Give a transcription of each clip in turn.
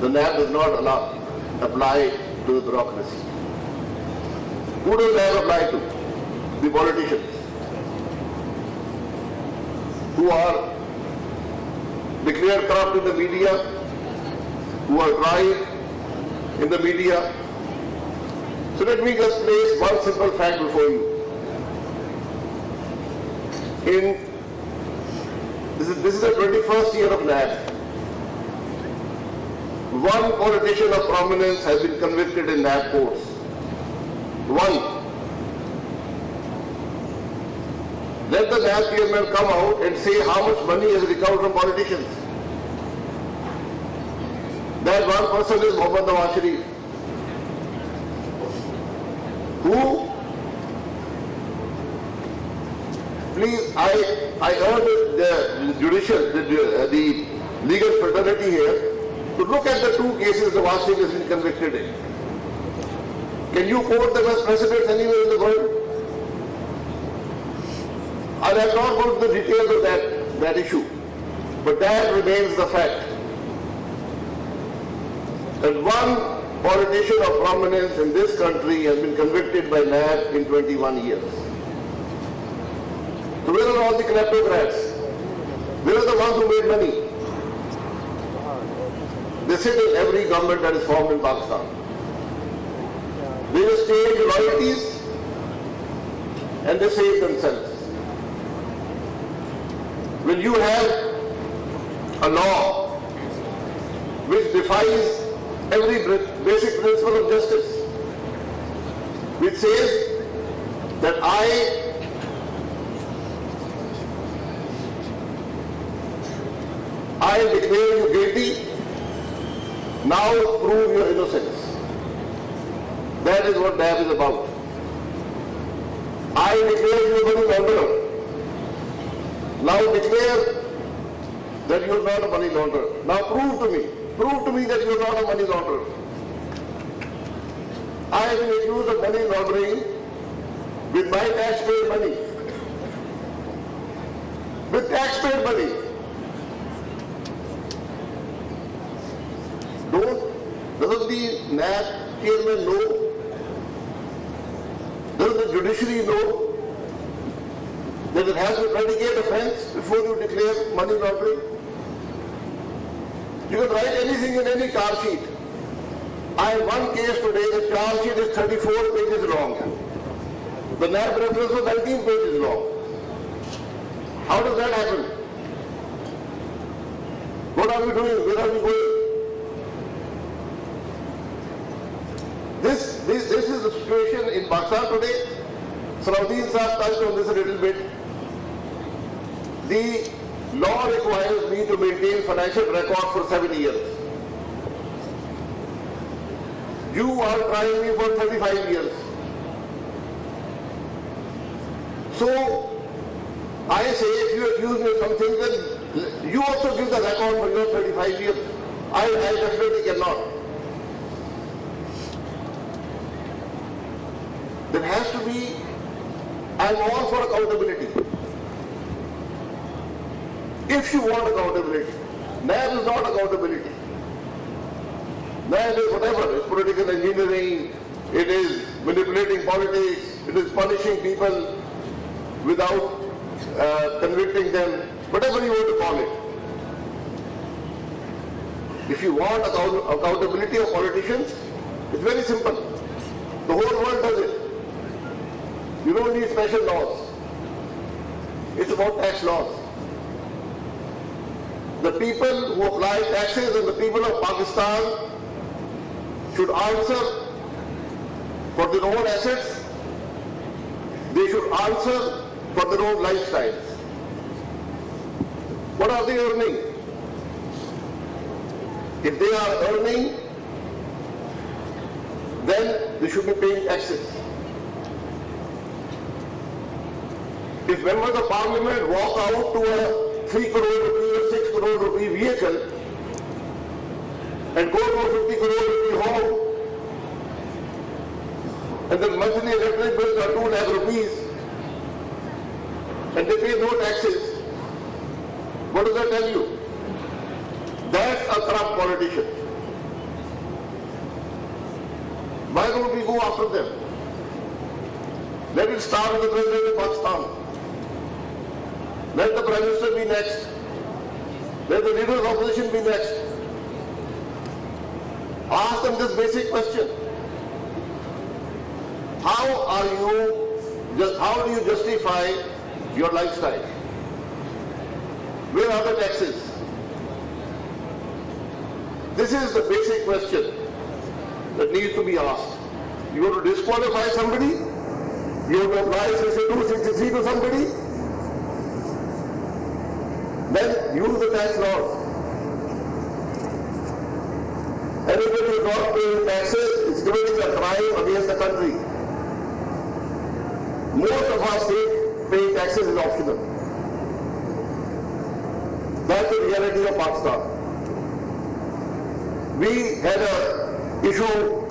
the NAB does not apply to the bureaucracy. Who does NAB apply to? The politicians, who are declared corrupt in the media, who are tried in the media. So let me just place one simple fact before you. This is the 21st year of NAB. One politician of prominence has been convicted in NAB courts. One. Let the NAB chairman come out and say how much money has recovered from politicians. That one person is Mohammad Nawaz Sharif, who, please, I urge the judicial, the legal fraternity here to look at the two cases Nawaz Sharif has been convicted in. Can you quote them as precedents anywhere in the world? I have not gone to the details of that issue, but that remains the fact that one politician of prominence in this country has been convicted by NAB in 21 years. So where are all the kleptocrats? Where are the ones who made money? They sit in every government that is formed in Pakistan. They just take royalties and they save themselves. When you have a law which defines every basic principle of justice, which says that I declare you guilty, now prove your innocence. That is what NAB is about. I declare you a money launderer. Now declare that you are not a money launderer. Now prove to me that you are not a money launderer. I have been accused of money laundering with my taxpayer money. With taxpayer money. Doesn't the NAB chairman know? Does the judiciary know that it has to predicate offence before you declare money laundering? You can write anything in any charge sheet. I have one case today, the charge sheet is 34 pages long. The NAB reference was 19 pages long. How does that happen? What are we doing? Where are we going? This is the situation in Pakistan today. Salahuddin Saab touched on this a little bit. The law requires me to maintain financial record for 7 years. You are trying me for 35 years. So, I say if you accuse me of something, then you also give the record for your 35 years. I definitely cannot. There has to be, I am all for accountability. If you want accountability, NAB is not accountability. NAB is whatever, it's political engineering, it is manipulating politics, it is punishing people without convicting them, whatever you want to call it. If you want accountability of politicians, it's very simple. The whole world does it. You don't need special laws. It's about tax laws. The people who apply taxes and the people of Pakistan should answer for their own assets. They should answer for their own lifestyles. What are they earning? If they are earning, then they should be paying taxes. If members of parliament walk out to a 3 crore rupee or 6 crore rupee vehicle and go to a 50 crore rupee home, and the monthly electric bills are 2 lakh rupees, and they pay no taxes, what does that tell you? That's a corrupt politician. Why don't we go after them? Let it start with the President of Pakistan. Let the Prime Minister be next. Let the leader of the opposition be next. Ask them this basic question. How do you justify your lifestyle? Where are the taxes? This is the basic question that needs to be asked. You want to disqualify somebody? You want to apply Section 263 to somebody? Then use the tax laws. Anybody who is not paying taxes is committing a crime against the country. Most of our state paying taxes is optional. That's the reality of Pakistan. We had an issue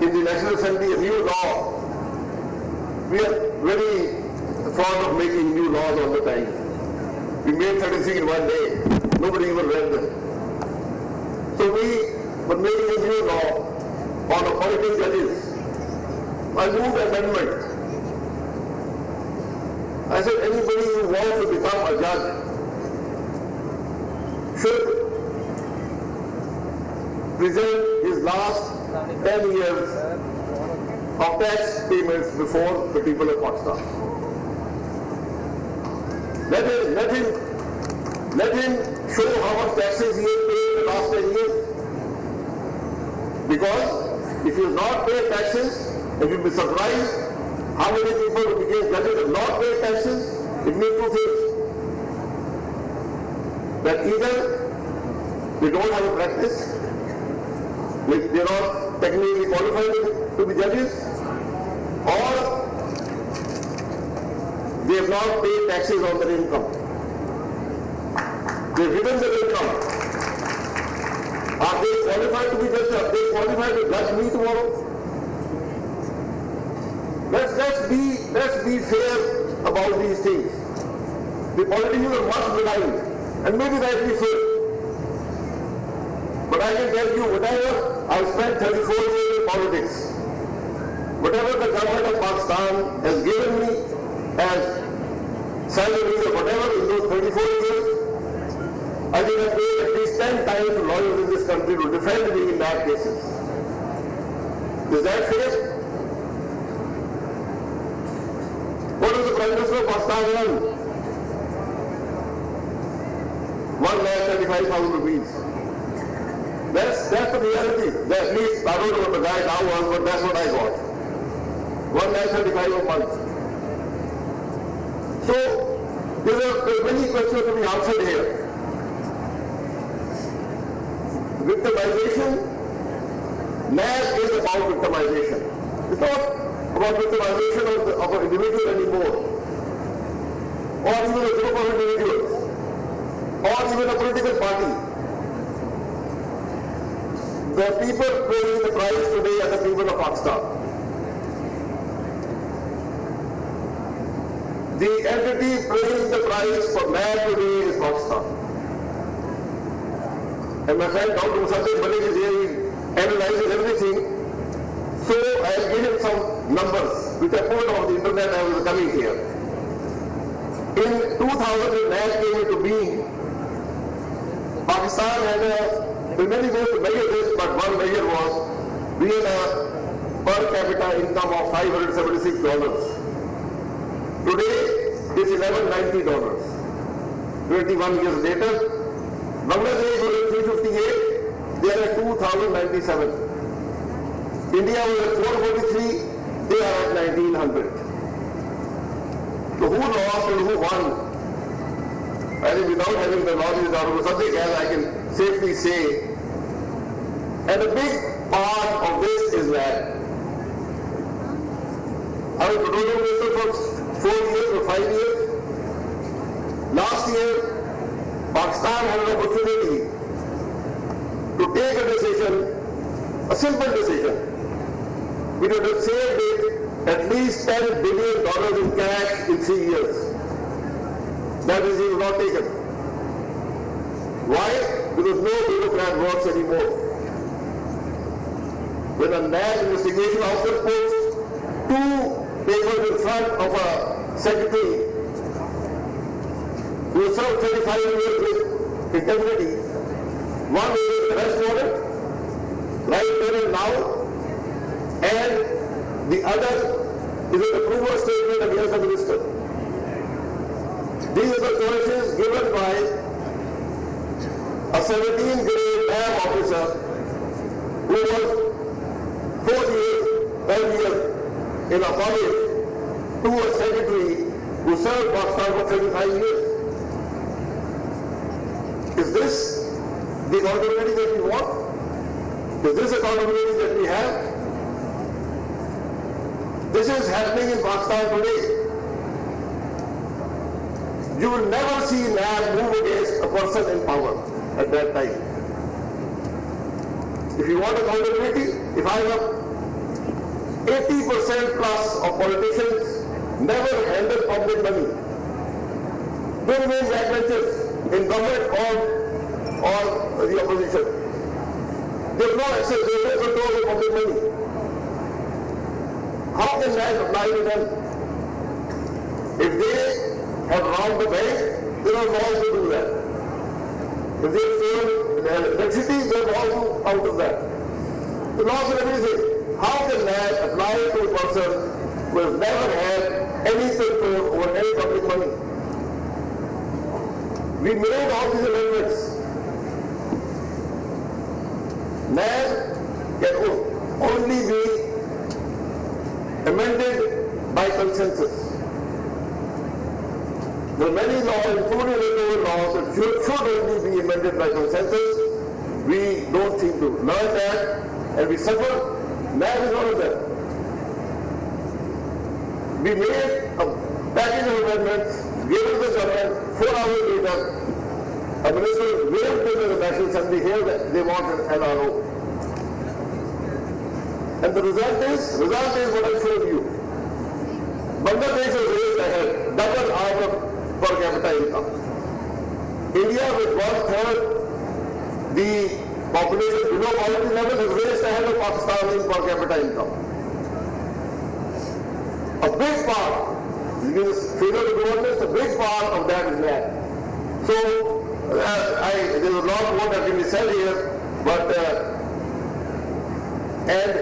in the National Assembly, a new law. We are very fond of making new laws all the time. We made 36 in one day. Nobody even read them. So we were making a new law on appointing judges. I moved an amendment. I said anybody who wants to become a judge should present his last 10 years of tax payments before the people of Pakistan. Let him show how much taxes he has paid in the last 10 years. Because if he has not paid taxes, and you'll be surprised how many people who became judges have not paid taxes. It means two things. That either they don't have a practice, they are not technically qualified to be judges, or they have not paid taxes on their income. They have hidden their income. Are they qualified to be judges? Are they qualified to judge me tomorrow? Let's be fair about these things. The politicians are much maligned, and maybe rightly so. But I can tell you, whatever I've spent 34 years in politics, whatever the government of Pakistan has given me as salary or whatever in those 34 years, I think I've paid at least 10 times to lawyers in this country to defend me in that cases. Is that fair? What does the Prime Minister of Pakistan earn? 1,35,000 rupees. That's the reality. At least, I don't know what the guy now was, but that's what I got. 1,35,000 a month. So, there are many questions to be answered here. Victimization, NAS is about victimization. It's not about victimization of an individual anymore, or even a group of individuals, or even a political party. The people paying the price today are the people of Pakistan. The entity paying the price for NAS today is Pakistan. And my friend Dr. Musaddiq Malik is here, he analyzes everything. So I'll give him some numbers which I pulled off the internet as I was coming here. In 2000, when NAS came into being, Pakistan had there are many ways to measure this, but one measure was we had a per capita income of $576. Today it's $1190. 21 years later, Bangladesh was at 358, they are at 2097. India was at 443, they are at 1900. So who lost and who won? I think without having the knowledge of Dr. Musaddiq, as I can safely say, and a big part of this is that I was petroleum minister for 4 years or 5 years. Last year, Pakistan had an opportunity to take a decision, a simple decision. We would have saved it at least $10 billion in cash in 3 years. That decision was not taken. Why? Because no bureaucrat works anymore. when a NAB investigation officer puts two papers in front of a secretary who served 35 years with integrity. One is arrest warrant, right there and now, and the other is an approval statement against the minister. These are the choices given by a 17-grade NAB officer who was 4 years earlier in a college to a secretary who served Pakistan for 35 years. Is this the accountability that we want? Is this accountability that we have? This is happening in Pakistan today. You will never see NAB move against a person in power at that time. If you want accountability, if I have 80% plus of politicians never handle public money, they remain backbenchers in government or the opposition. They have no access, they have no control of public money. How can that apply to them? If they have robbed the bank, there are laws to do that. If they fail electricity, there are laws out of that. The laws are everything. How can that apply to a person who has never had any control over any public money? We made all these amendments. NAB can only be amended by consensus. There are many laws, including the laws, that should only be amended by consensus. We don't seem to learn that, and we suffer. NAB is one of them. We made a package of amendments, gave it to the government, 4 hours later, a minister waved to the National Assembly here that they want an NRO. And the result is what I showed you. Bangladesh has raised ahead, double our per capita income. India, with 1/3 the population below poverty level, has raised ahead of Pakistan in per capita income. A big part, this figure of governance, a big part of that is NAB. So, there is a lot more that can be said here, but and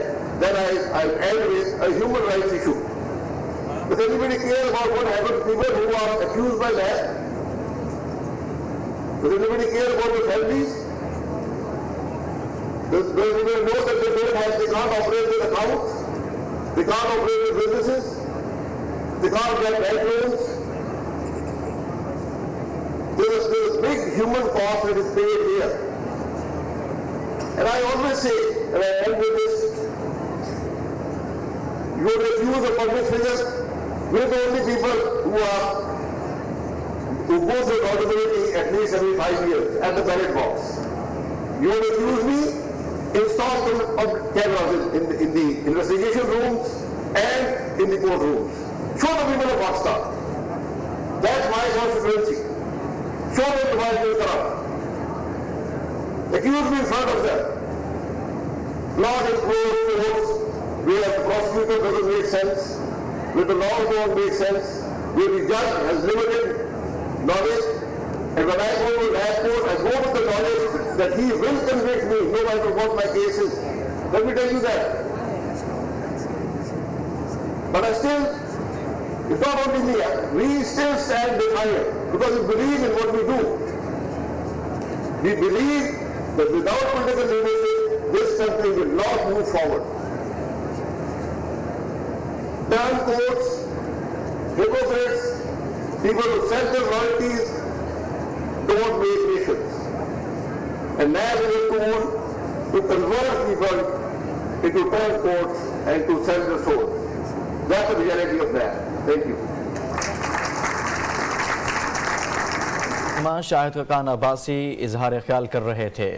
then I'll end with a human rights issue. Does anybody care about what happened to people who are accused by NAB? Does anybody care about the families? Does anybody know that they can't operate their accounts? They can't operate their businesses? They can't get bank loans? There's a big human cost that is paid here. And I always say, and I end with this, you refuse a public figure, we're the only people who go through accountability at least every 5 years at the ballot box. You refuse me, install them on cameras in the investigation rooms and in the courtrooms. Show the people of Pakistan. That's my constituency. Show them the right way. Accuse me in front of them. Not in closed courts, where the prosecutor doesn't make sense, where the law don't make sense, where the judge has limited knowledge. And when I go to that court, I go with the knowledge that he will convict me no matter what my case is. Let me tell you that. But I still, it's not only me, we still stand defiant because we believe in what we do. We believe that without political leadership, this country will not move forward. Turn courts, hypocrites, people who sell their loyalties, don't make nations. And NAB is a tool to convert people into turn courts and to sell their souls. That's the reality of that. Thank you. Shahid Khan Abbasi इजहार ख्याल कर रहे थे।